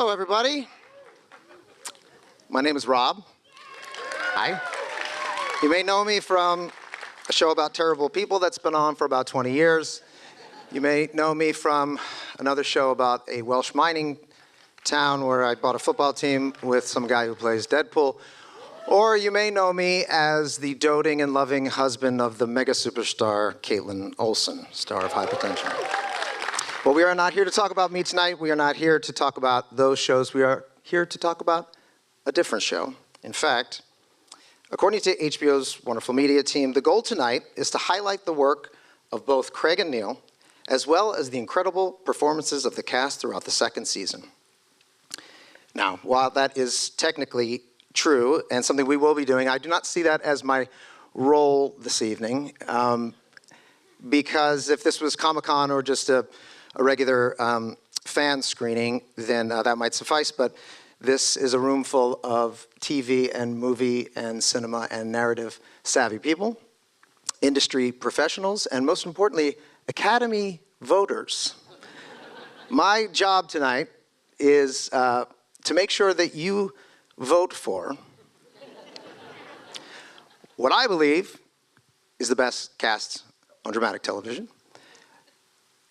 Hello, everybody. My name is Rob. Hi. You may know me from a show about terrible people that's been on for about 20 years. You may know me from another show about a Welsh mining town where I bought a football team with some guy who plays Deadpool. Or you may know me as the doting and loving husband of the mega superstar Kaitlyn Olsen, star of High Potential. But we are not here to talk about me tonight. We are not here to talk about those shows. We are here to talk about a different show. In fact, according to HBO's wonderful media team, the goal tonight is to highlight the work of both Craig and Neil, as well as the incredible performances of the cast throughout the second season. Now, while that is technically true and something we will be doing, I do not see that as my role this evening, because if this was Comic-Con or just a regular fan screening, then that might suffice, but this is a room full of TV and movie and cinema and narrative savvy people, industry professionals, and most importantly, Academy voters. My job tonight is to make sure that you vote for what I believe is the best cast on dramatic television,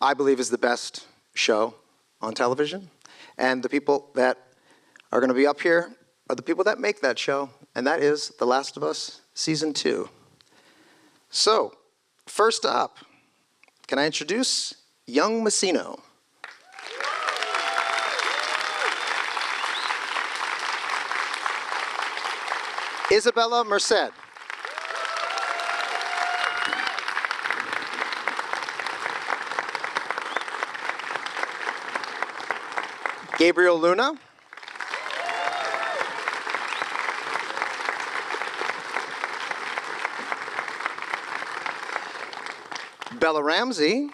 I believe is the best show on television, and the people that are going to be up here are the people that make that show, and that is The Last of Us Season 2. So, first up, can I introduce young Mazino? Isabela Merced. Gabriel Luna. Bellaramsey.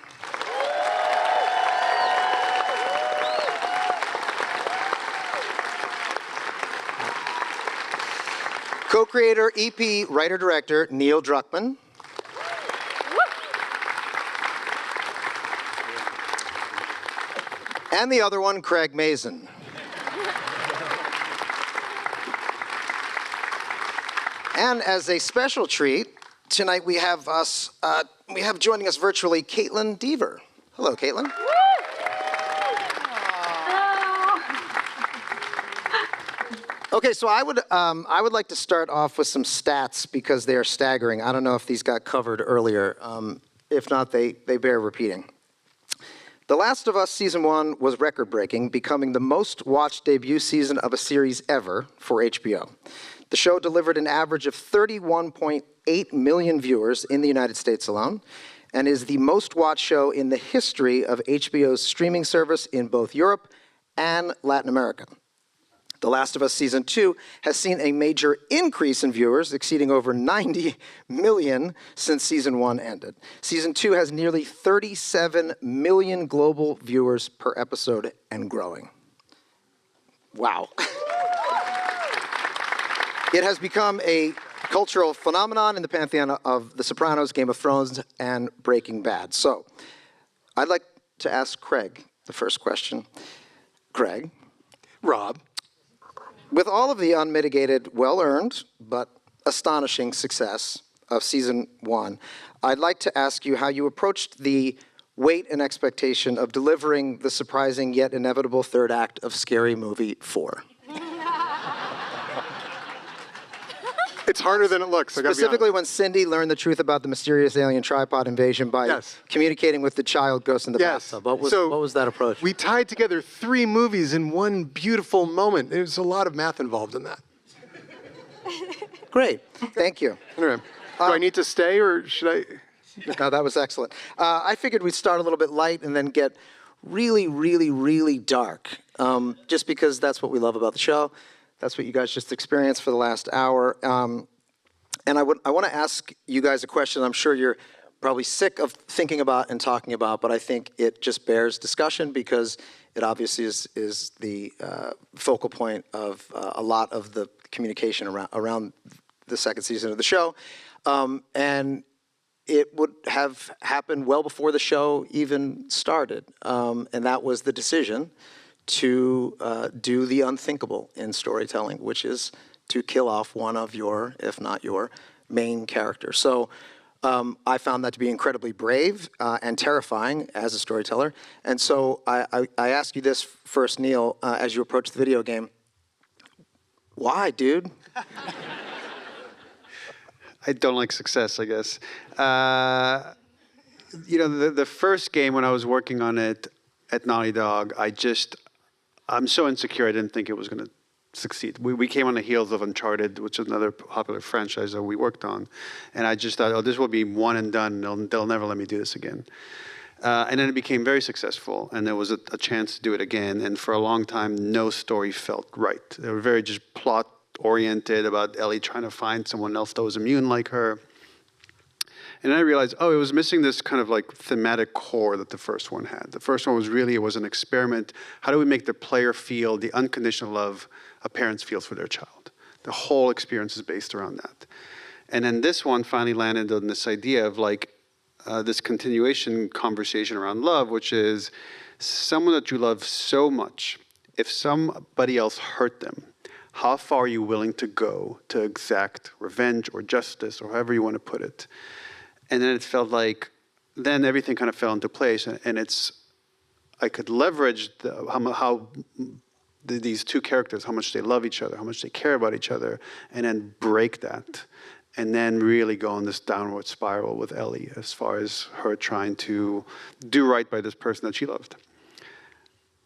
Co-creator, EP, writer-director, Neil Druckmann. And the other one, Craig Mazin. And as a special treat, tonight we have joining us virtually Kaitlyn Dever. Hello, Kaitlyn. Okay, so I would like to start off with some stats because they are staggering. I don't know if these got covered earlier. If not, they bear repeating. The Last of Us Season 1 was record-breaking, becoming the most-watched debut season of a series ever for HBO. The show delivered an average of 31.8 million viewers in the United States alone, and is the most-watched show in the history of HBO's streaming service in both Europe and Latin America. The Last of Us Season 2 has seen a major increase in viewers, exceeding over 90 million since Season 1 ended. Season 2 has nearly 37 million global viewers per episode and growing. Wow. It has become a cultural phenomenon in the pantheon of The Sopranos, Game of Thrones, and Breaking Bad. So, I'd like to ask Craig the first question. Craig. Rob. With all of the unmitigated, well-earned, but astonishing success of Season 1, I'd like to ask you how you approached the weight and expectation of delivering the surprising yet inevitable third act of Scary Movie 4. It's harder than it looks. Specifically when Cindy learned the truth about the mysterious alien tripod invasion by communicating with the child ghost in the bathtub. What was that approach? We tied together 3 movies in one beautiful moment. There's a lot of math involved in that. Great. Thank you. Anyway, do I need to stay or should I? No, that was excellent. I figured we'd start a little bit light and then get really, really, really dark, just because that's what we love about the show. That's what you guys just experienced for the last hour. And I want to ask you guys a question I'm sure you're probably sick of thinking about and talking about, but I think it just bears discussion because it obviously is the focal point of a lot of the communication around the second season of the show. And it would have happened well before the show even started. And that was the decision to do the unthinkable in storytelling, which is to kill off one of your, if not your, main characters. So I found that to be incredibly brave and terrifying as a storyteller. And so I ask you this first, Neil, as you approach the video game. Why, dude? I don't like success, I guess. The first game when I was working on it at Naughty Dog, I'm so insecure I didn't think it was going to succeed. We came on the heels of Uncharted, which is another popular franchise that we worked on. And I just thought, this will be one and done. They'll never let me do this again. And then it became very successful, and there was a chance to do it again. And for a long time, no story felt right. They were very just plot-oriented about Ellie trying to find someone else that was immune like her. And then I realized, it was missing this kind of like thematic core that the first one had. The first one was an experiment. How do we make the player feel the unconditional love a parent feels for their child? The whole experience is based around that. And then this one finally landed on this idea of like this continuation conversation around love, which is someone that you love so much, if somebody else hurt them, how far are you willing to go to exact revenge or justice or however you want to put it? And then it felt like, then everything kind of fell into place, and I could leverage these two characters, how much they love each other, how much they care about each other, and then break that, and then really go on this downward spiral with Ellie as far as her trying to do right by this person that she loved.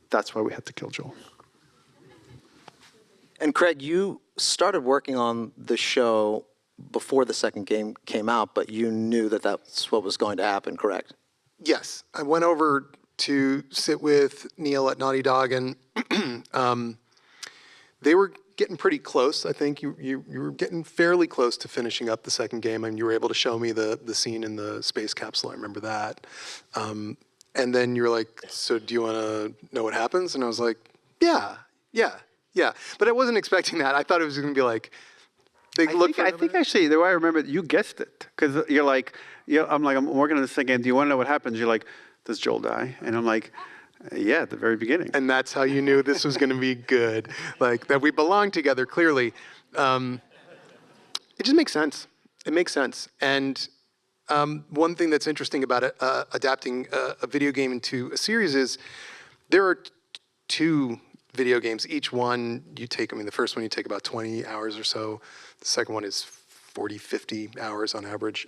That's why we had to kill Joel. And Craig, you started working on the show before the second game came out, but you knew that that's what was going to happen, correct? Yes. I went over to sit with Neil at Naughty Dog, and they were getting pretty close. I think you were getting fairly close to finishing up the second game, and you were able to show me the scene in the space capsule. I remember that. And then you were like, so do you want to know what happens? And I was like, yeah. But I wasn't expecting that. I thought it was going to be like, I think actually, the way I remember it, you guessed it. Because you're like, I'm working on this thing, and do you want to know what happens? You're like, does Joel die? And I'm like, yeah, at the very beginning. And that's how you knew this was going to be good. Like, that we belong together, clearly. It just makes sense. It makes sense. And one thing that's interesting about adapting a video game into a series is there are two video games. Each one, the first one you take about 20 hours or so. The second one is 40, 50 hours on average.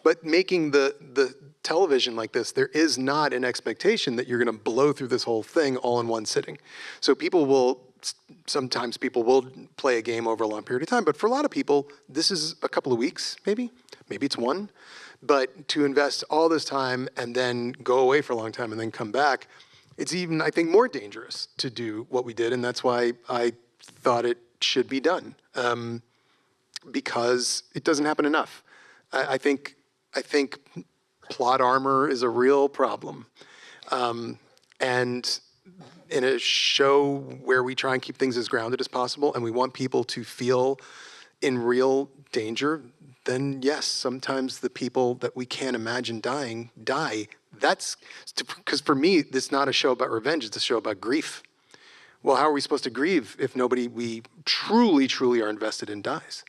But making the television like this, there is not an expectation that you're going to blow through this whole thing all in one sitting. So sometimes people will play a game over a long period of time, but for a lot of people, this is a couple of weeks, maybe it's one. But to invest all this time and then go away for a long time and then come back, it's even, I think, more dangerous to do what we did, and that's why I thought it should be done, because it doesn't happen enough. I think plot armor is a real problem, and in a show where we try and keep things as grounded as possible, and we want people to feel in real danger, then yes, sometimes the people that we can't imagine dying die. That's because for me, this is not a show about revenge, it's a show about grief. Well, how are we supposed to grieve if nobody we truly, truly are invested in dies?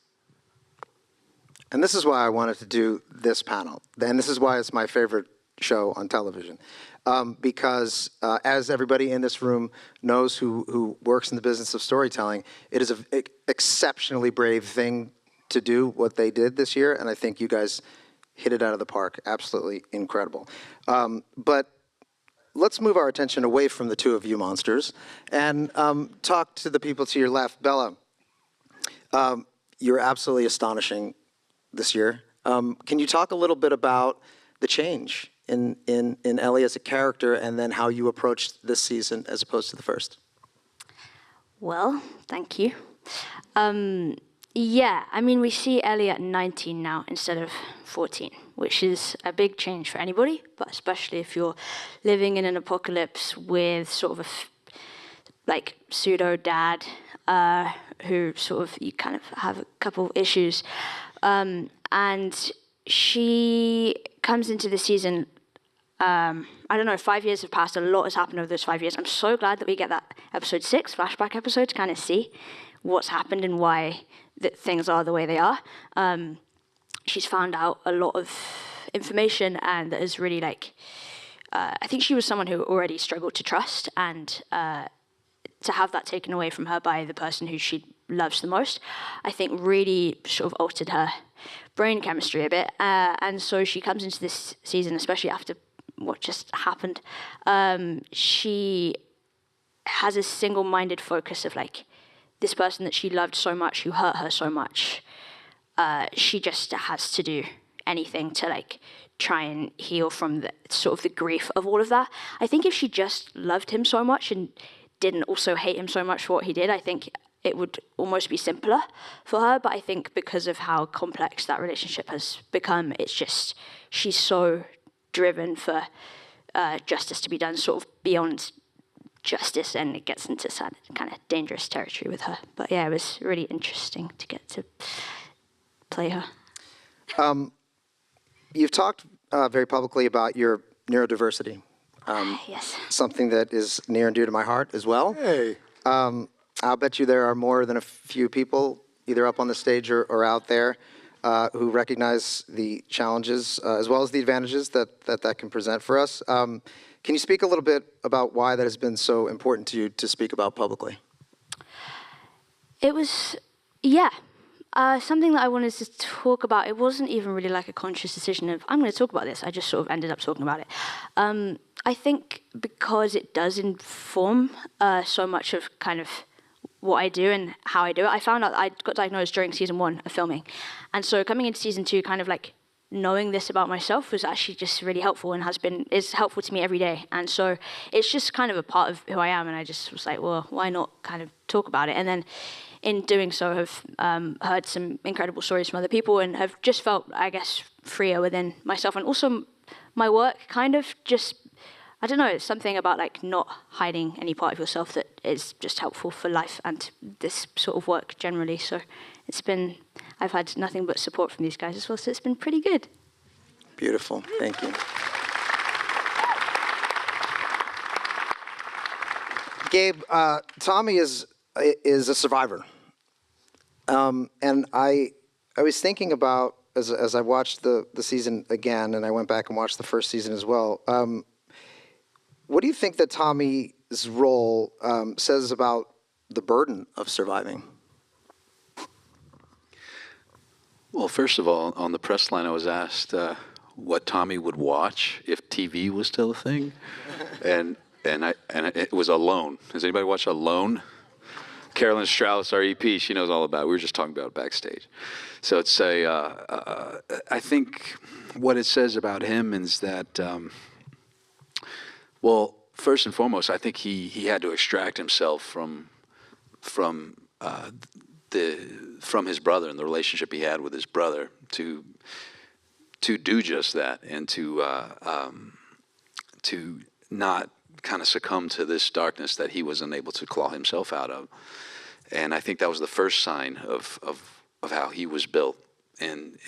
And this is why I wanted to do this panel. And this is why it's my favorite show on television. Because as everybody in this room knows who works in the business of storytelling, it is an exceptionally brave thing to do what they did this year. And I think you guys hit it out of the park. Absolutely incredible. But let's move our attention away from the two of you monsters and talk to the people to your left. Bella, you're absolutely astonishing this year. Can you talk a little bit about the change in Ellie as a character and then how you approached this season as opposed to the first? Well, thank you. Yeah, I mean, we see Ellie at 19 now instead of 14, which is a big change for anybody, but especially if you're living in an apocalypse with sort of a pseudo-dad who sort of, you kind of have a couple issues. And she comes into the season I don't know, 5 years have passed. A lot has happened over those 5 years. I'm so glad that we get that episode 6, flashback episode, to kind of see what's happened and why things are the way they are. She's found out a lot of information, and that is really like, I think she was someone who already struggled to trust, and to have that taken away from her by the person who she loves the most, I think really sort of altered her brain chemistry a bit. And so she comes into this season, especially after what just happened, she has a single-minded focus of like, this person that she loved so much, who hurt her so much, she just has to do anything to like try and heal from the sort of the grief of all of that. I think if she just loved him so much and didn't also hate him so much for what he did, I think it would almost be simpler for her. But I think because of how complex that relationship has become, it's just, she's so driven for justice to be done, sort of beyond justice, and it gets into sad, kind of dangerous territory with her. But yeah, it was really interesting to get to play her. You've talked very publicly about your neurodiversity. Yes. Something that is near and dear to my heart as well. Hey. I'll bet you there are more than a few people, either up on the stage or out there, who recognize the challenges as well as the advantages that can present for us. Can you speak a little bit about why that has been so important to you to speak about publicly? It was, yeah, something that I wanted to talk about. It wasn't even really like a conscious decision of, I'm going to talk about this. I just sort of ended up talking about it. I think because it does inform so much of kind of what I do and how I do it. I found out I got diagnosed during season 1 of filming. And so coming into season 2, kind of like knowing this about myself was actually just really helpful, and is helpful to me every day. And so it's just kind of a part of who I am, and I just was like, well, why not kind of talk about it? And then in doing so, have heard some incredible stories from other people, and have just felt, I guess, freer within myself. And also my work kind of just, I don't know, it's something about like not hiding any part of yourself that is just helpful for life and this sort of work generally. So it's been, I've had nothing but support from these guys as well, so it's been pretty good. Beautiful, thank you. Gabe, Tommy is a survivor. And I was thinking about, as I watched the season again, and I went back and watched the first season as well, what do you think that Tommy's role says about the burden of surviving? Well, first of all, on the press line, I was asked what Tommy would watch if TV was still a thing, and it was Alone. Has anybody watched Alone? Carolyn Strauss, our EP, she knows all about it. We were just talking about it backstage. So it's I think what it says about him is that, well, first and foremost, I think he had to extract himself from his brother and the relationship he had with his brother to do just that, and to not kind of succumb to this darkness that he was unable to claw himself out of. And I think that was the first sign of how he was built, and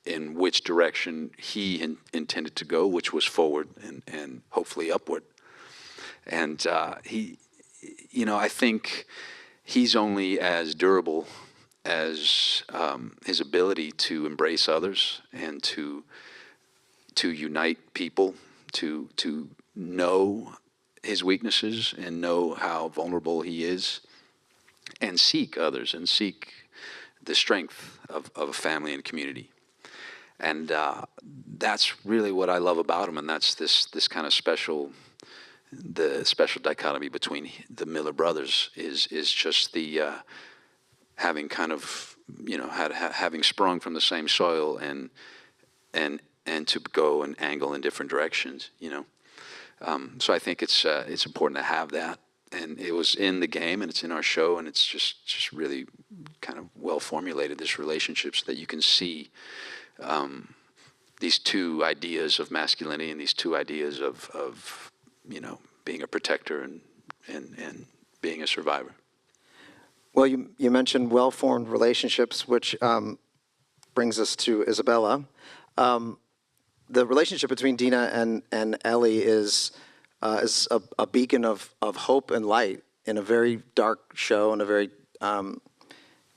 in which direction he intended to go, which was forward and hopefully upward. And I think he's only as durable as his ability to embrace others and to unite people, to know his weaknesses and know how vulnerable he is, and seek others and seek the strength of a family and community. And that's really what I love about him, and that's this kind of special dichotomy between the Miller brothers is just the having kind of, having sprung from the same soil and to go and angle in different directions, So I think it's important to have that, and it was in the game, and it's in our show, and it's just really kind of well formulated, this relationship, so that you can see these two ideas of masculinity and these two ideas of being a protector and being a survivor. Well, you mentioned well-formed relationships, which brings us to Isabela. the relationship between Dina and Ellie is a beacon of hope and light in a very dark show and a very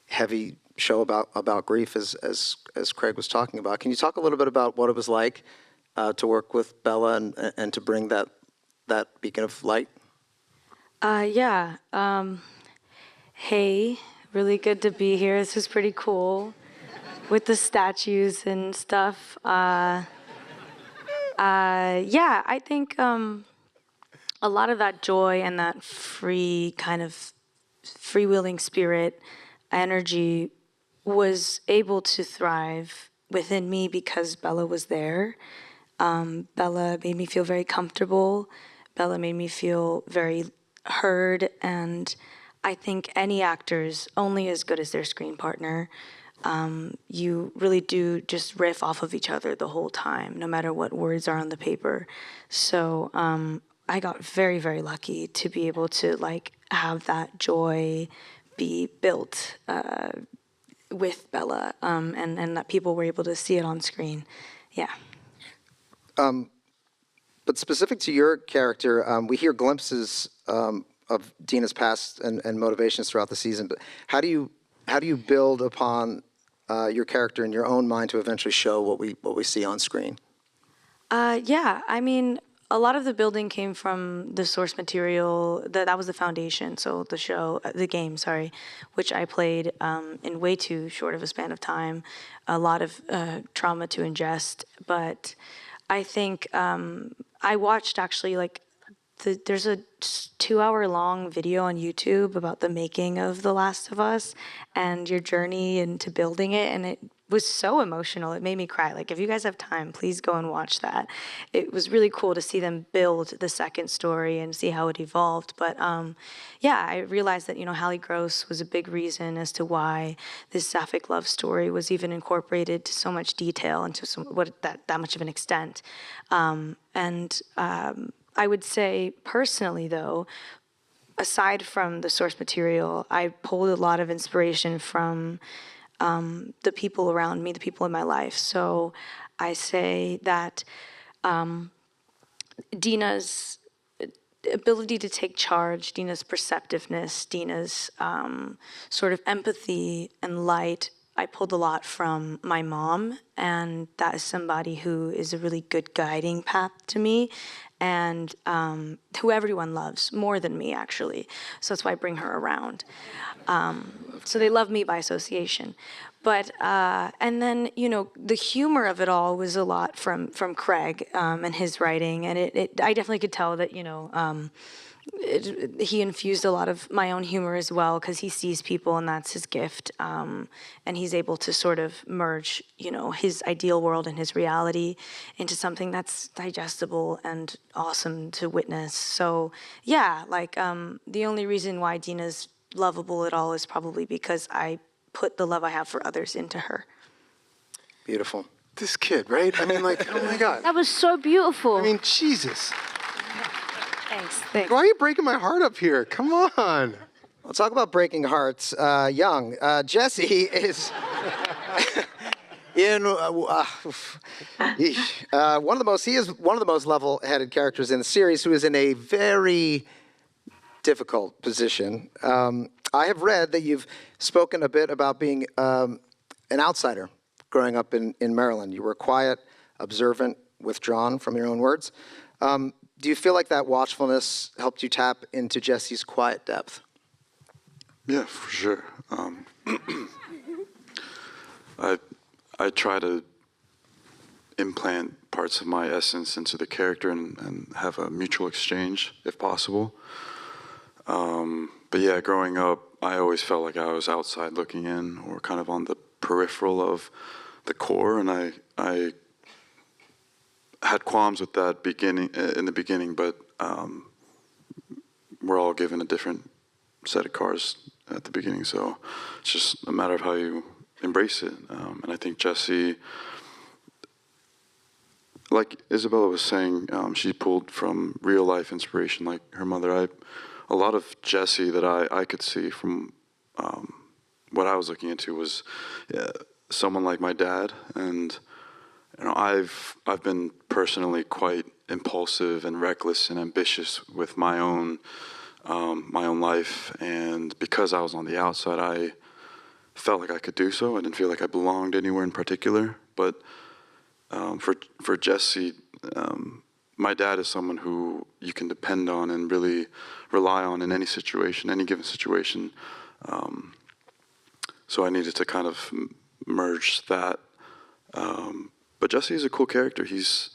heavy show about grief, as Craig was talking about. Can you talk a little bit about what it was like to work with Bella and to bring that beacon of light? Yeah. Hey, really good to be here. This is pretty cool with the statues and stuff. Yeah, I think a lot of that joy and that free kind of freewheeling spirit energy was able to thrive within me because Bella was there. Bella made me feel very comfortable. Bella made me feel very heard, and I think any actor's only as good as their screen partner. You really do just riff off of each other the whole time, no matter what words are on the paper. So I got very, very lucky to be able to like have that joy be built with Bella, and that people were able to see it on screen. Yeah. But specific to your character, we hear glimpses of Dina's past and motivations throughout the season. But how do you build upon your character in your own mind to eventually show what we see on screen? Yeah, I mean, a lot of the building came from the source material. That was the foundation. So the game, which I played in way too short of a span of time. A lot of trauma to ingest, but I think I watched actually there's a 2-hour-long video on YouTube about the making of The Last of Us and your journey into building it, and it was so emotional. It made me cry. Like, if you guys have time, please go and watch that. It was really cool to see them build the second story and see how it evolved. But yeah, I realized that, Hallie Gross was a big reason as to why this sapphic love story was even incorporated to so much detail and to that much of an extent. I would say personally, though, aside from the source material, I pulled a lot of inspiration from the people around me, the people in my life. So I say that Dina's ability to take charge, Dina's perceptiveness, Dina's sort of empathy and light, I pulled a lot from my mom, and that is somebody who is a really good guiding path to me, and who everyone loves, more than me, actually. So that's why I bring her around. So they love me by association. But, and then, the humor of it all was a lot from Craig and his writing, and I definitely could tell that, he infused a lot of my own humor as well, because he sees people and that's his gift, and he's able to sort of merge, his ideal world and his reality into something that's digestible and awesome to witness. So yeah, the only reason why Dina's lovable at all is probably because I put the love I have for others into her. Beautiful. This kid, right? I mean, oh my God. That was so beautiful. I mean, Jesus. Thanks. Why are you breaking my heart up here? Come on. Let's talk about breaking hearts. Young. Jesse is in he is one of the most level-headed characters in the series, who is in a very difficult position. I have read that you've spoken a bit about being an outsider growing up in Maryland. You were quiet, observant, withdrawn, from your own words. Do you feel like that watchfulness helped you tap into Jesse's quiet depth? Yeah, for sure. I try to implant parts of my essence into the character and have a mutual exchange, if possible. But yeah, growing up, I always felt like I was outside looking in, or kind of on the peripheral of the core, and I had qualms with that in the beginning, but we're all given a different set of cards at the beginning, so it's just a matter of how you embrace it. And I think Jesse, like Isabela was saying, she pulled from real life inspiration, like her mother. A lot of Jesse that I could see from what I was looking into was someone like my dad, and I've been personally quite impulsive and reckless and ambitious with my own life, and because I was on the outside, I felt like I could do so. I didn't feel like I belonged anywhere in particular. But for Jesse, my dad is someone who you can depend on and really rely on in any situation, any given situation. So I needed to kind of merge that. But Jesse is a cool character. He's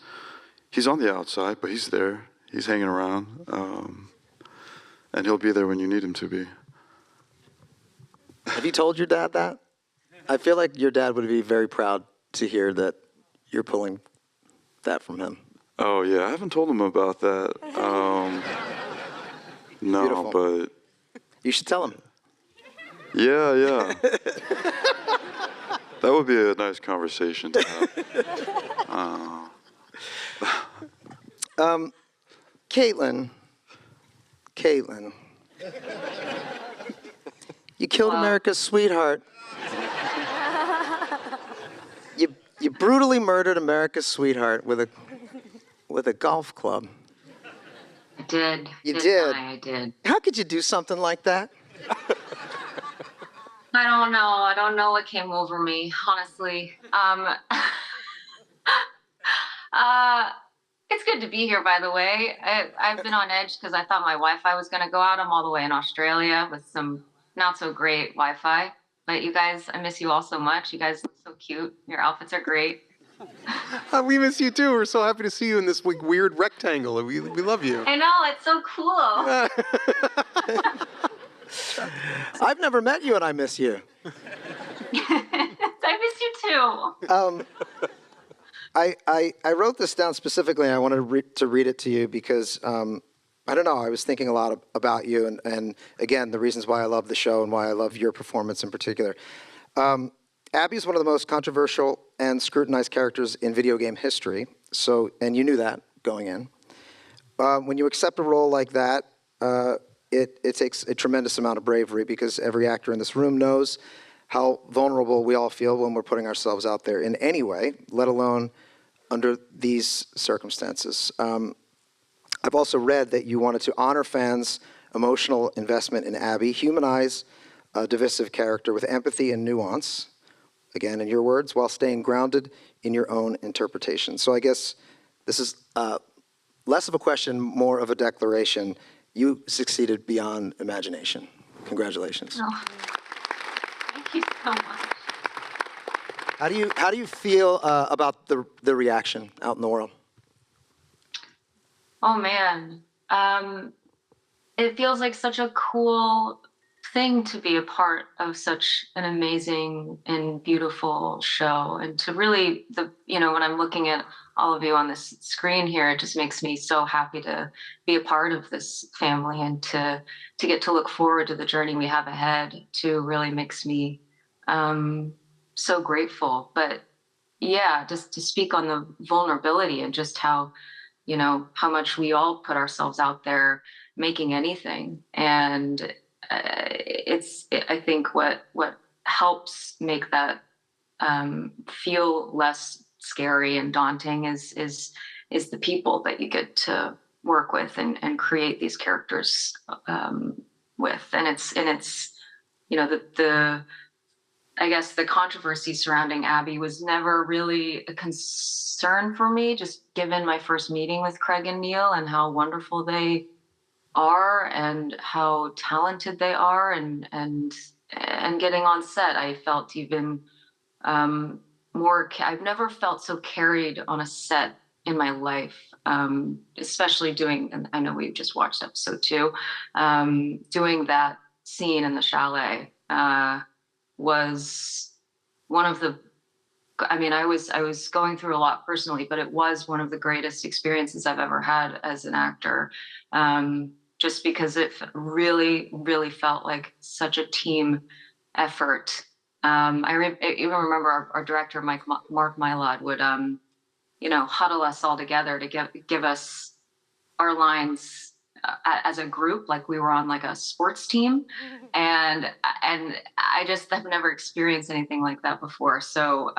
on the outside, but he's there. He's hanging around, and he'll be there when you need him to be. Have you told your dad that? I feel like your dad would be very proud to hear that you're pulling that from him. Oh yeah, I haven't told him about that. No, Beautiful. but You should tell him. yeah. That would be a nice conversation to have. Kaitlyn, you killed America's sweetheart. You brutally murdered America's sweetheart with a golf club. I did. You did? I did. How could you do something like that? I don't know. I don't know what came over me, honestly. It's good to be here, by the way. I've been on edge because I thought my Wi-Fi was going to go out. I'm all the way in Australia with some not so great Wi-Fi. But you guys, I miss you all so much. You guys look so cute. Your outfits are great. We miss you too. We're so happy to see you in this weird rectangle. We love you. I know, it's so cool. I've never met you, and I miss you. I miss you too. I wrote this down specifically. I wanted to read it to you because I don't know. I was thinking a lot about you, and again, the reasons why I love the show and why I love your performance in particular. Abby is one of the most controversial and scrutinized characters in video game history. So, and you knew that going in. When you accept a role like that, it takes a tremendous amount of bravery because every actor in this room knows how vulnerable we all feel when we're putting ourselves out there in any way, let alone under these circumstances. I've also read that you wanted to honor fans' emotional investment in Abby, humanize a divisive character with empathy and nuance, again, in your words, while staying grounded in your own interpretation. So I guess this is less of a question, more of a declaration. You succeeded beyond imagination. Congratulations. Oh, thank you so much. How do you feel about the reaction out in the world? Oh man, it feels like such a cool thing to be a part of such an amazing and beautiful show, and to really when I'm looking at all of you on this screen here, it just makes me so happy to be a part of this family and to get to look forward to the journey we have ahead. To really makes me so grateful. But yeah, just to speak on the vulnerability and just how much we all put ourselves out there making anything. And I think what helps make that feel less scary and daunting is the people that you get to work with and create these characters with. And it's I guess the controversy surrounding Abby was never really a concern for me, just given my first meeting with Craig and Neil and how wonderful they are and how talented they are, and getting on set, I felt even more. I've never felt so carried on a set in my life, especially doing. And I know we've just watched episode 2, doing that scene in the chalet. Was one of the, I mean, I was going through a lot personally, but it was one of the greatest experiences I've ever had as an actor, just because it really, really felt like such a team effort. I even remember our director, Mark Mylod, would, huddle us all together to give us our lines as a group, like we were on like a sports team, and I just have never experienced anything like that before. So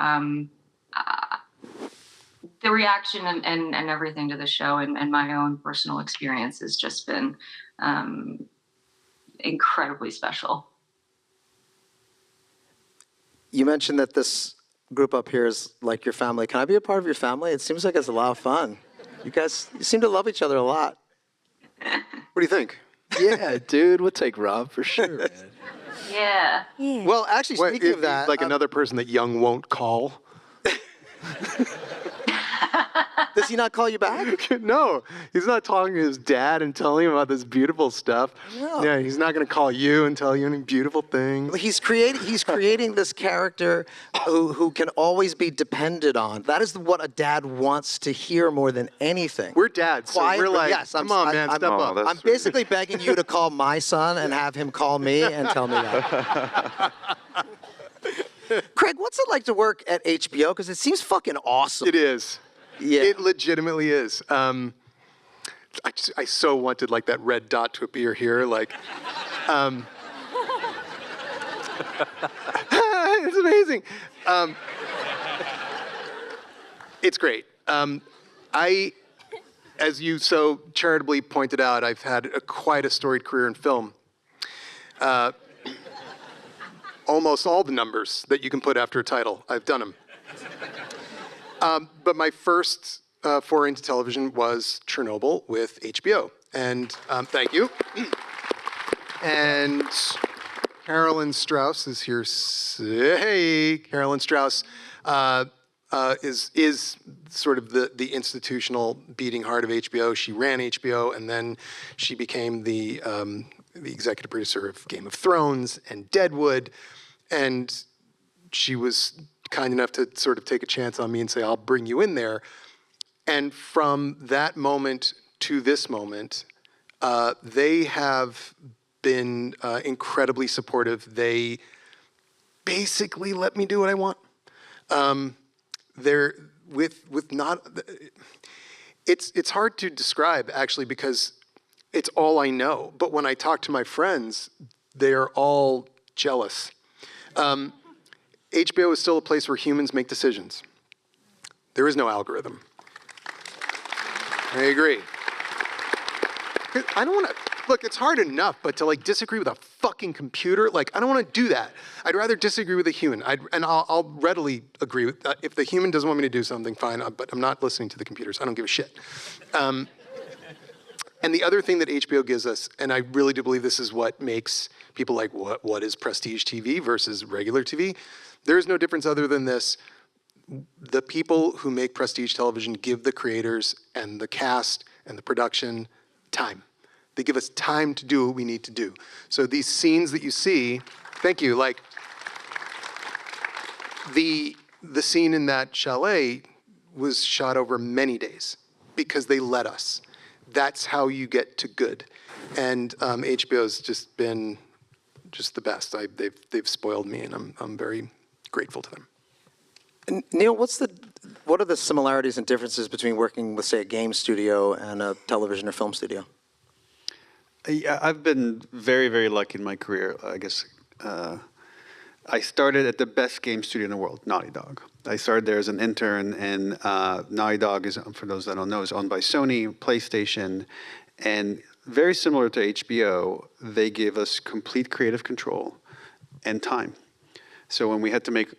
the reaction and everything to the show and my own personal experience has just been incredibly special. You mentioned that this group up here is like your family. Can I be a part of your family? It seems like it's a lot of fun. You guys, you seem to love each other a lot. What do you think? Yeah, dude, we'll take Rob for sure, man. Yeah. Well, actually, speaking of that, like another person that Young won't call. does he not call you back? No, he's not talking to his dad and telling him about this beautiful stuff. No. Yeah, he's not going to call you and tell you any beautiful things. He's creating this character who can always be depended on. That is what a dad wants to hear more than anything. We're dads, so we're like, yes, come on, man, step up. that's I'm sweet. basically begging you to call my son and have him call me and tell me that. Craig, what's it like to work at HBO? Because it seems fucking awesome. It is. Yeah. It legitimately is. I so wanted like that red dot to appear here, like. It's amazing. It's great. As you so charitably pointed out, I've had quite a storied career in film. Almost all the numbers that you can put after a title, I've done them. But my first foray into television was Chernobyl with HBO. And thank you. And Carolyn Strauss is here. Hey, Carolyn Strauss is sort of the institutional beating heart of HBO. She ran HBO, and then she became the executive producer of Game of Thrones and Deadwood. And she was kind enough to sort of take a chance on me and say, I'll bring you in there. And from that moment to this moment, they have been incredibly supportive. They basically let me do what I want. They're with not, it's hard to describe actually because it's all I know. But when I talk to my friends, they are all jealous. HBO is still a place where humans make decisions. There is no algorithm. I agree. I don't want to, look, it's hard enough, but to like disagree with a fucking computer, like I don't want to do that. I'd rather disagree with a human. I'll readily agree with that. If the human doesn't want me to do something, fine, but I'm not listening to the computers. I don't give a shit. And the other thing that HBO gives us, and I really do believe this is what makes people like, what is prestige TV versus regular TV? There is no difference other than this. The people who make prestige television give the creators and the cast and the production time. They give us time to do what we need to do. So these scenes that you see, thank you, like the scene in that chalet was shot over many days because they let us. That's how you get to good. And HBO's just been just the best. They've spoiled me, and I'm very grateful to them. And Neil, what are the similarities and differences between working with, say, a game studio and a television or film studio? I've been very, very lucky in my career. I guess I started at the best game studio in the world, Naughty Dog. I started there as an intern, and Naughty Dog is, for those that don't know, is owned by Sony, PlayStation, and very similar to HBO, they give us complete creative control and time. So when we had to make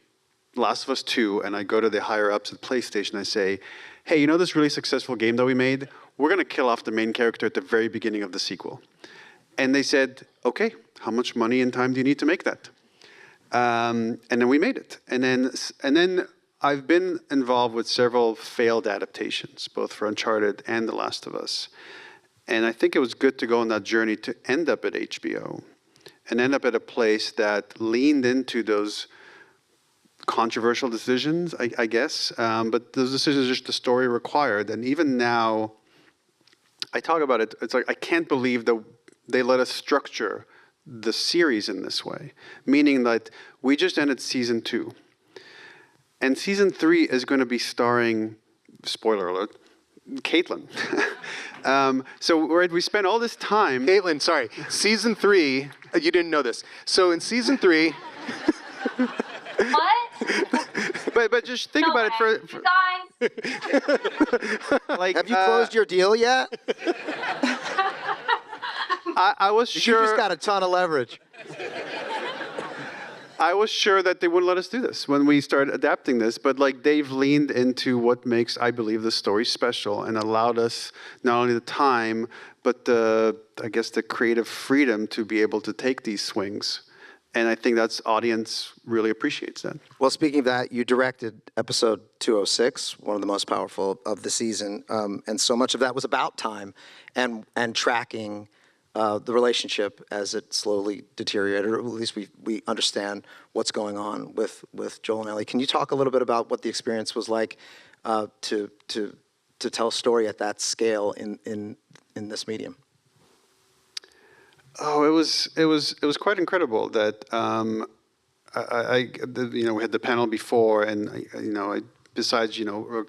Last of Us 2, and I go to the higher ups at PlayStation, I say, hey, you know this really successful game that we made? We're going to kill off the main character at the very beginning of the sequel. And they said, okay, how much money and time do you need to make that? And then we made it. And then I've been involved with several failed adaptations, both for Uncharted and The Last of Us. And I think it was good to go on that journey to end up at HBO and end up at a place that leaned into those controversial decisions, I guess. But those decisions are just the story required. And even now, I talk about it, it's like, I can't believe that they let us structure the series in this way. Meaning that we just ended season 2. And season 3 is going to be starring, spoiler alert, Kaitlyn. So we spent all this time. Kaitlyn, sorry. Season 3, you didn't know this. So in season 3. What? But just think about it for guys. like. Have you closed your deal yet? I was You sure. just got a ton of leverage. I was sure that they wouldn't let us do this when we started adapting this, but like they've leaned into what makes, I believe, the story special and allowed us not only the time, but I guess the creative freedom to be able to take these swings. And I think that's audience really appreciates that. Well, speaking of that, you directed episode 206, one of the most powerful of the season, and so much of that was about time and tracking the relationship as it slowly deteriorated, or at least we understand what's going on with Joel and Ellie. Can you talk a little bit about what the experience was like to tell a story at that scale in this medium? Oh, it was quite incredible that we had the panel before, and besides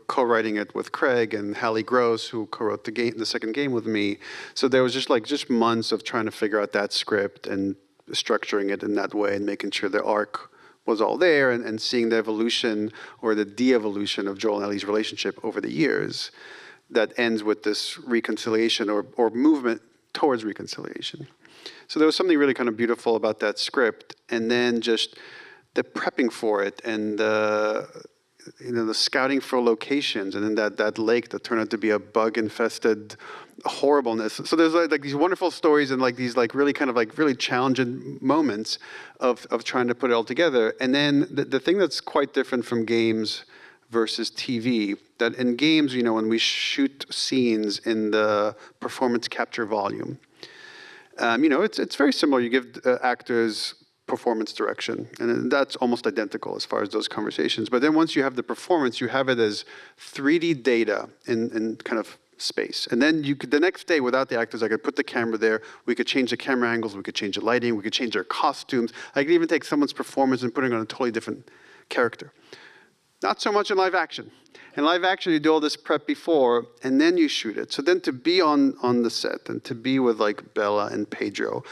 co-writing it with Craig and Hallie Gross, who co-wrote the second game with me. So there was just months of trying to figure out that script and structuring it in that way and making sure the arc was all there and seeing the evolution or the de-evolution of Joel and Ellie's relationship over the years that ends with this reconciliation or movement towards reconciliation. So there was something really kind of beautiful about that script, and then just the prepping for it and the scouting for locations, and then that lake that turned out to be a bug-infested horribleness. So there's like these wonderful stories and like these like really kind of like really challenging moments of trying to put it all together. And then the thing that's quite different from games versus TV, that in games, when we shoot scenes in the performance capture volume, it's very similar. You give actors performance direction, and that's almost identical as far as those conversations. But then once you have the performance, you have it as 3D data in kind of space. And then the next day, without the actors, I could put the camera there, we could change the camera angles, we could change the lighting, we could change their costumes. I could even take someone's performance and put it on a totally different character. Not so much in live action. In live action, you do all this prep before, and then you shoot it. So then to be on the set and to be with like Bella and Pedro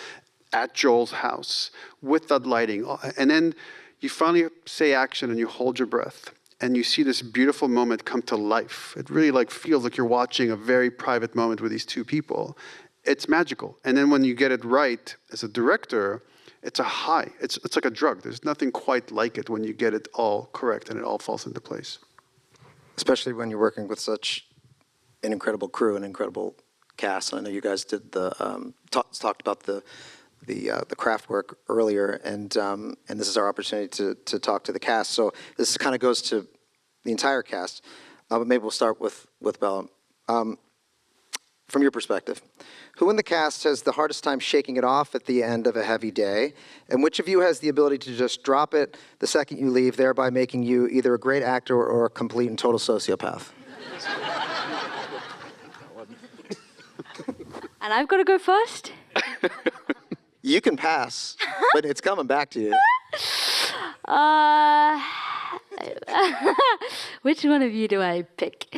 at Joel's house with that lighting, and then you finally say action and you hold your breath and you see this beautiful moment come to life. It really like feels like you're watching a very private moment with these two people. It's magical. And then when you get it right as a director, it's a high. It's like a drug. There's nothing quite like it when you get it all correct and it all falls into place. Especially when you're working with such an incredible crew, an incredible cast. And I know you guys did talked about the craft work earlier, and this is our opportunity to talk to the cast. So this kind of goes to the entire cast, but maybe we'll start with Bella. From your perspective, who in the cast has the hardest time shaking it off at the end of a heavy day, and which of you has the ability to just drop it the second you leave, thereby making you either a great actor or a complete and total sociopath? And I've got to go first? You can pass, but it's coming back to you. Which one of you do I pick?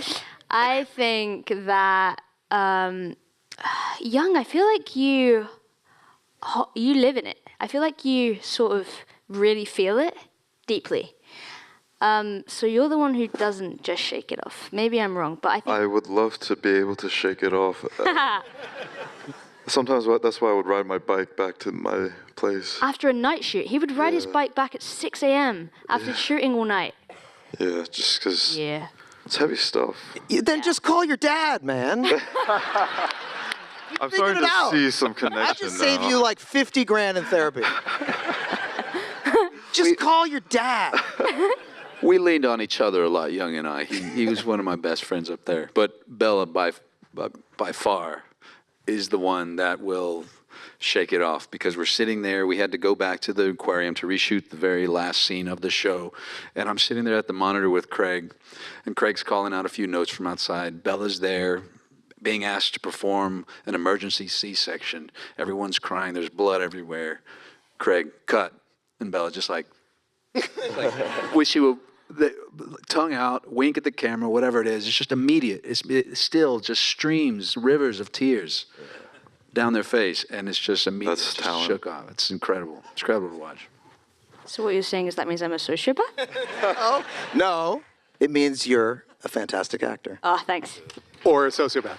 I think that Young, I feel like you live in it. I feel like you sort of really feel it deeply. So you're the one who doesn't just shake it off. Maybe I'm wrong, but I think... I would love to be able to shake it off. Sometimes that's why I would ride my bike back to my place. After a night shoot, he would ride his bike back at 6 a.m. after shooting all night. Yeah, just because it's heavy stuff. Then just call your dad, man. I'm starting to see some connection now. I just saved you like 50 grand in therapy. Just call your dad. We leaned on each other a lot, Young and I. He was one of my best friends up there. But Bella, by far, is the one that will shake it off, because we're sitting there. We had to go back to the aquarium to reshoot the very last scene of the show. And I'm sitting there at the monitor with Craig, and Craig's calling out a few notes from outside. Bella's there, being asked to perform an emergency C-section. Everyone's crying. There's blood everywhere. Craig, cut. And Bella just like wish she would, tongue out, wink at the camera, whatever it is. It's just immediate. It still just streams rivers of tears down their face, and it's just immediate. That's just talent. shook off. It's incredible. It's incredible to watch. So what you're saying is that means I'm a sociopath? Oh, no. It means you're a fantastic actor. Oh, thanks. Or a sociopath.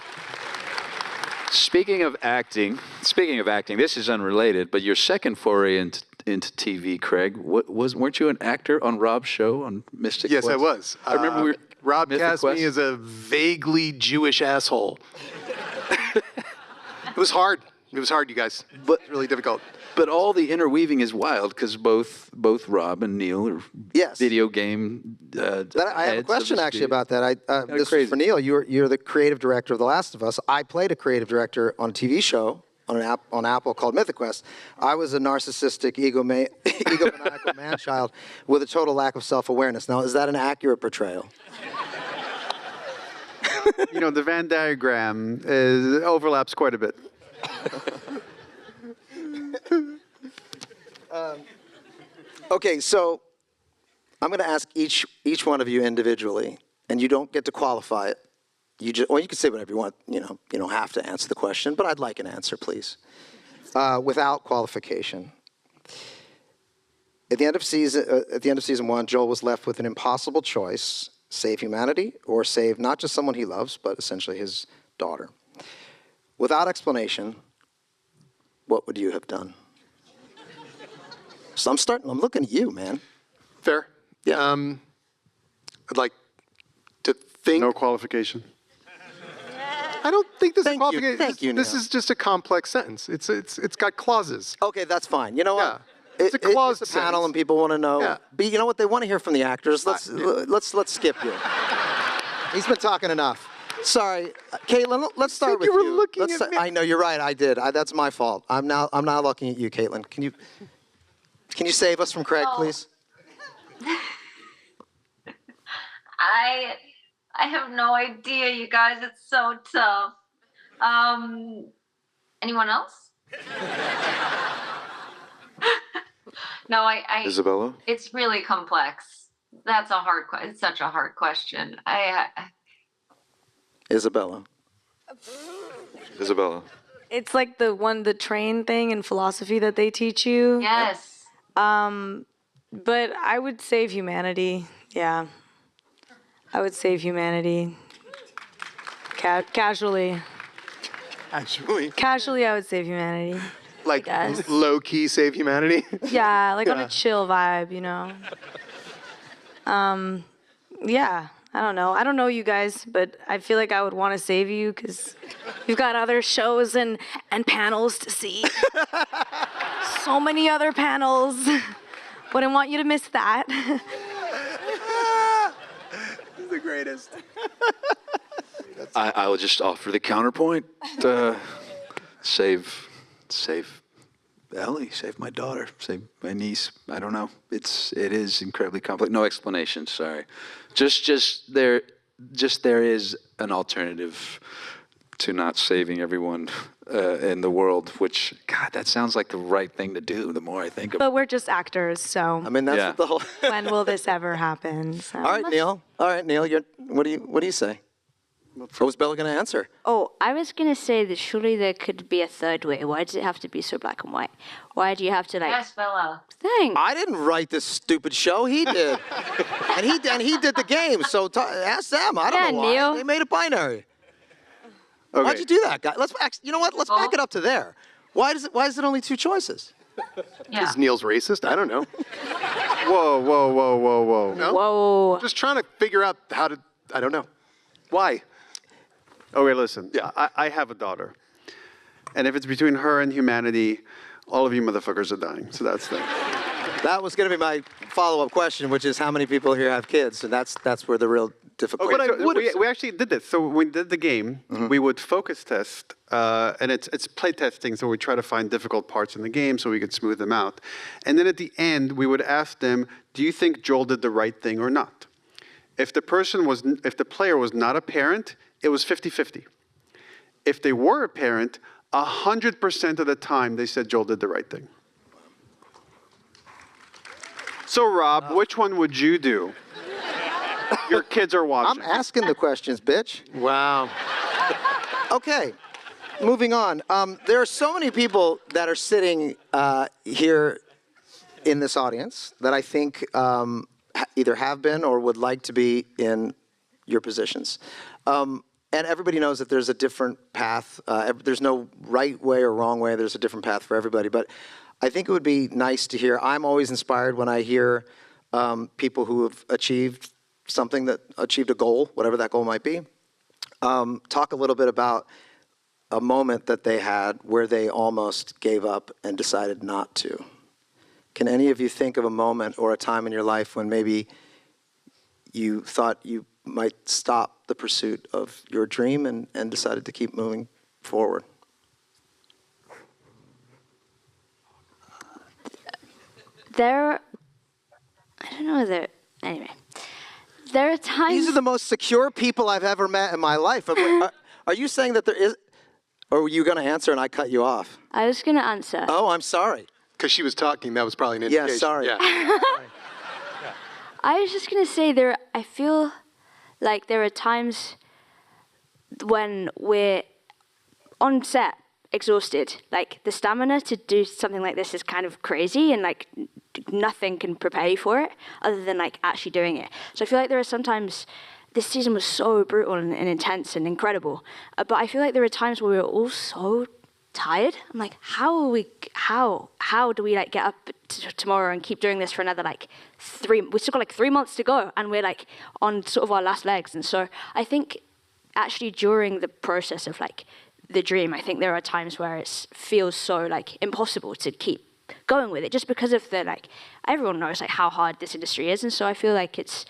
Speaking of acting, this is unrelated, but your second foray into TV, Craig, weren't you an actor on Rob's show on Mystic Yes, Quest? I was. I remember Rob Mythic cast Quest? me as a vaguely Jewish asshole. It was hard. It was hard, you guys. But- It's really difficult. But all the interweaving is wild because both Rob and Neil are Yes. video game. I have a heads of question the actually studio. about that. This is crazy. for Neil. You're the creative director of The Last of Us. I played a creative director on a TV show on Apple called Mythic Quest. I was a narcissistic, egomaniacal man-child with a total lack of self-awareness. Now, is that an accurate portrayal? You know, the Venn diagram overlaps quite a bit. Okay, so I'm going to ask each one of you individually, and you don't get to qualify it. Or you can say whatever you want. You know, you don't have to answer the question, but I'd like an answer, please, without qualification. At the end of season 1, Joel was left with an impossible choice: save humanity or save not just someone he loves, but essentially his daughter. Without explanation, what would you have done? So I'm looking at you, man. Fair. Yeah. I'd like to think. No qualification. I don't think this is Thank you. complicated. Thank you, This Neil. is just a complex sentence. It's got clauses. Okay, that's fine. You know what? Yeah. It's a clause It's a panel, sentence. and people want to know. Yeah. But you know what? They want to hear from the actors. Let's skip you. He's been talking enough. Sorry, Kaitlyn. Let's start Said with you were you. looking Let's at start- me. I know you're right. I did. That's my fault. I'm now looking at you, Kaitlyn. Can you save us from Craig, Oh. please? I have no idea, you guys. It's so tough. Anyone else? No, I. Isabela? It's really complex. That's a hard. It's such a hard question. Isabela. Isabela. It's like the train thing in philosophy that they teach you. Yes. But I would save humanity. Yeah. I would save humanity. Casually. Actually, Casually, I would save humanity. like guess. low key save humanity. Yeah, like on Yeah. a chill vibe, you know. Yeah, I don't know. I don't know you guys, but I feel like I would want to save you because you've got other shows and panels to see. So many other panels. Wouldn't want you to miss that. He's the greatest. I will just offer the counterpoint. Save Ellie, save my daughter, save my niece. I don't know. It is incredibly complex. No explanation. Sorry. Just there is an alternative to not saving everyone in the world. Which, God, that sounds like the right thing to do. The more I think about But we're just actors, so I mean, that's Yeah. what the whole. when will this ever happen? So. All right, Neil. What do you say? What was Bella going to answer? Oh, I was going to say that surely there could be a third way. Why does it have to be so black and white? Why do you have to Yes, Bella. Thanks. I didn't write this stupid show. He did, and he did the game. So ask them. I don't Yeah, know why Neil. they made it binary. Okay. Why'd you do that, guy? You know what? Let's back it up to there. Why is it only 2 choices? Yeah. Is Neil's racist? I don't know. Whoa. No? Whoa. Just trying to figure out how to. I don't know. Why? Okay, listen. Yeah. I have a daughter. And if it's between her and humanity, all of you motherfuckers are dying. So that's the... That was going to be my follow-up question, which is how many people here have kids? And that's where the real difficult. Okay, so we actually did this. So when we did the game, we would focus test, and it's play testing, so we try to find difficult parts in the game so we could smooth them out. And then at the end, we would ask them, do you think Joel did the right thing or not? If the player was not a parent, it was 50-50. If they were a parent, 100% of the time they said Joel did the right thing. So Rob, which one would you do? Your kids are I'm watching. asking the questions, bitch. Wow. Okay, moving on. There are so many people that are sitting here in this audience that I think either have been or would like to be in your positions. And everybody knows that there's a different path. There's no right way or wrong way. There's a different path for everybody. But I think it would be nice to hear. I'm always inspired when I hear people who have achieved something, achieved a goal, whatever that goal might be. Talk a little bit about a moment that they had where they almost gave up and decided not to. Can any of you think of a moment or a time in your life when maybe you thought you might stop the pursuit of your dream and decided to keep moving forward? I don't know anyway. There are times... These are the most secure people I've ever met in my life. Are you saying that there is... Or were you going to answer and I cut you off? I was going to answer. Oh, I'm sorry. Because she was talking, that was probably an indication. Yeah, sorry. Yeah. I was just going to say I feel like there are times when we're on set, exhausted. Like, the stamina to do something like this is kind of crazy, and like nothing can prepare you for it other than like actually doing it. So I feel like there are sometimes... This season was so brutal and intense and incredible, but I feel like there are times where we were all so tired. I'm like, how do we like get up tomorrow and keep doing this for another like we still got like 3 months to go, and we're like on sort of our last legs. And so I think actually during the process of like the dream, I think there are times where it feels so like impossible to keep going with it, just because of the like, everyone knows like how hard this industry is. And so I feel like it's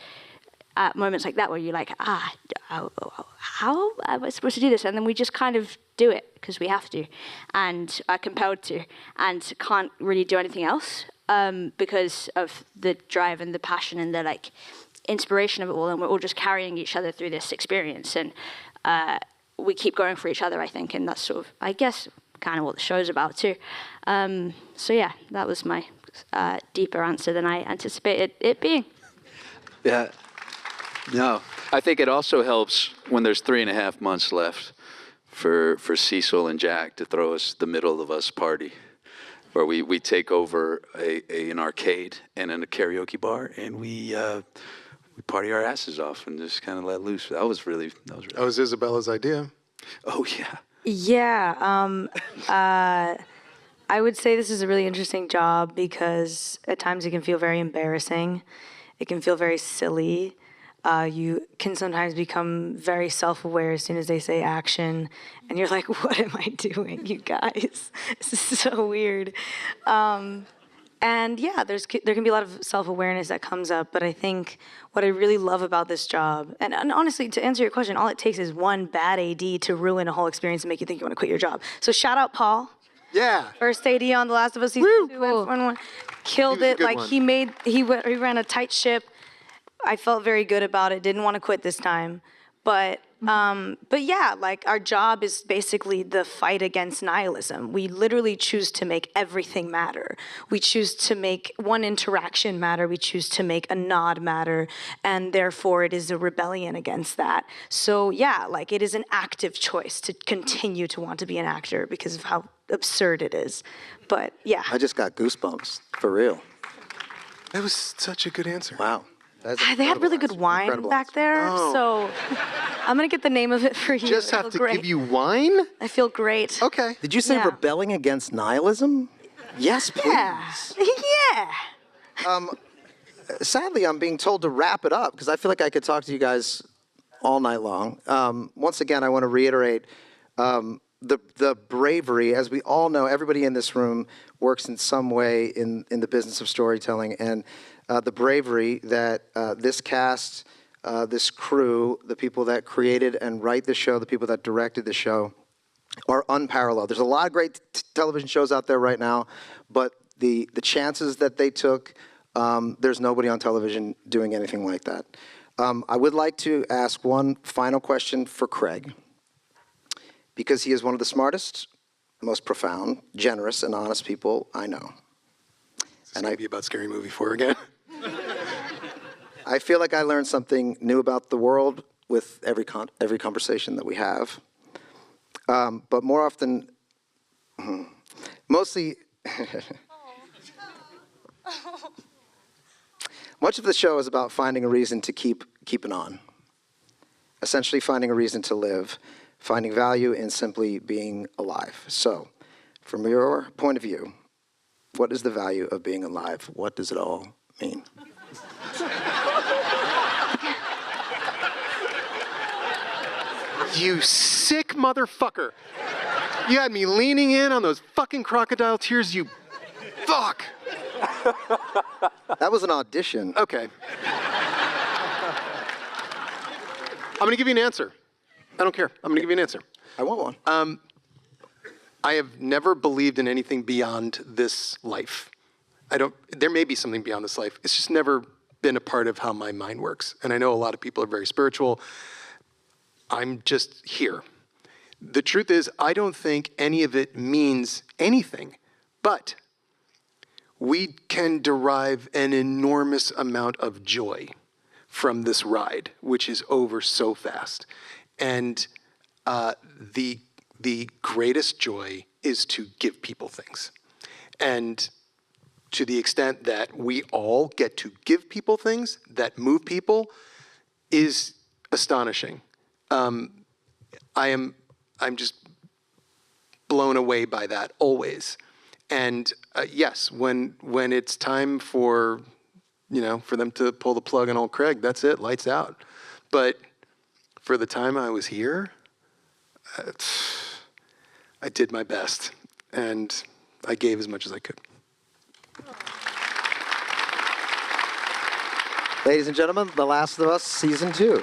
at moments like that where you're like, how am I supposed to do this? And then we just kind of do it because we have to and are compelled to, and can't really do anything else because of the drive and the passion and the like inspiration of it all. And we're all just carrying each other through this experience, and we keep going for each other, I think. And that's sort of, I guess, kind of what the show's about too. So yeah, that was my deeper answer than I anticipated it being. Yeah. No, I think it also helps when there's 3.5 months left for Cecil and Jack to throw us the middle of us party, where we take over an arcade and in a karaoke bar, and we party our asses off and just kind of let loose. That was Isabela's idea. Oh yeah. Yeah. I would say this is a really interesting job because at times it can feel very embarrassing. It can feel very silly. You can sometimes become very self-aware as soon as they say action, and you're like, what am I doing, you guys? This is so weird. And yeah, there can be a lot of self-awareness that comes up, but I think what I really love about this job, and honestly, to answer your question, all it takes is one bad AD to ruin a whole experience and make you think you want to quit your job. So shout out Paul. Yeah. First AD on The Last of Us season 2, and killed it. Like he ran a tight ship. I felt very good about it. Didn't want to quit this time, but yeah, like our job is basically the fight against nihilism. We literally choose to make everything matter. We choose to make one interaction matter. We choose to make a nod matter, and therefore it is a rebellion against that. So yeah, like it is an active choice to continue to want to be an actor because of how absurd it is. But yeah, I just got goosebumps, for real. That was such a good answer. Wow. They had really good wine back there, so I'm gonna get the name of it for you. Just have to give you wine? I feel great. Okay. Did you say rebelling against nihilism? Yes, please. Yeah. Sadly, I'm being told to wrap it up because I feel like I could talk to you guys all night long. Once again, I want to reiterate the bravery. As we all know, everybody in this room works in some way in the business of storytelling, and the bravery that this cast, this crew, the people that created and write the show, the people that directed the show, are unparalleled. There's a lot of great television shows out there right now, but the chances that they took, there's nobody on television doing anything like that. I would like to ask one final question for Craig, because he is one of the smartest, most profound, generous, and honest people I know. And I'd be about Scary Movie 4 again. I feel like I learned something new about the world with every conversation that we have. But more often, mostly, Much of the show is about finding a reason to keep keeping on. Essentially finding a reason to live, finding value in simply being alive. So, from your point of view, what is the value of being alive? What does it all mean? You sick motherfucker. You had me leaning in on those fucking crocodile tears, you fuck. That was an audition. Okay. I'm gonna give you an answer. I don't care. I'm gonna give you an answer. I want one. I have never believed in anything beyond this life. There may be something beyond this life. It's just never been a part of how my mind works. And I know a lot of people are very spiritual. I'm just here. The truth is, I don't think any of it means anything, but we can derive an enormous amount of joy from this ride, which is over so fast. And the greatest joy is to give people things. And to the extent that we all get to give people things that move people is astonishing. I'm just blown away by that always. And yes, when it's time for them to pull the plug on old Craig, that's it, lights out. But for the time I was here, I did my best, and I gave as much as I could. Ladies and gentlemen, The Last of Us Season 2.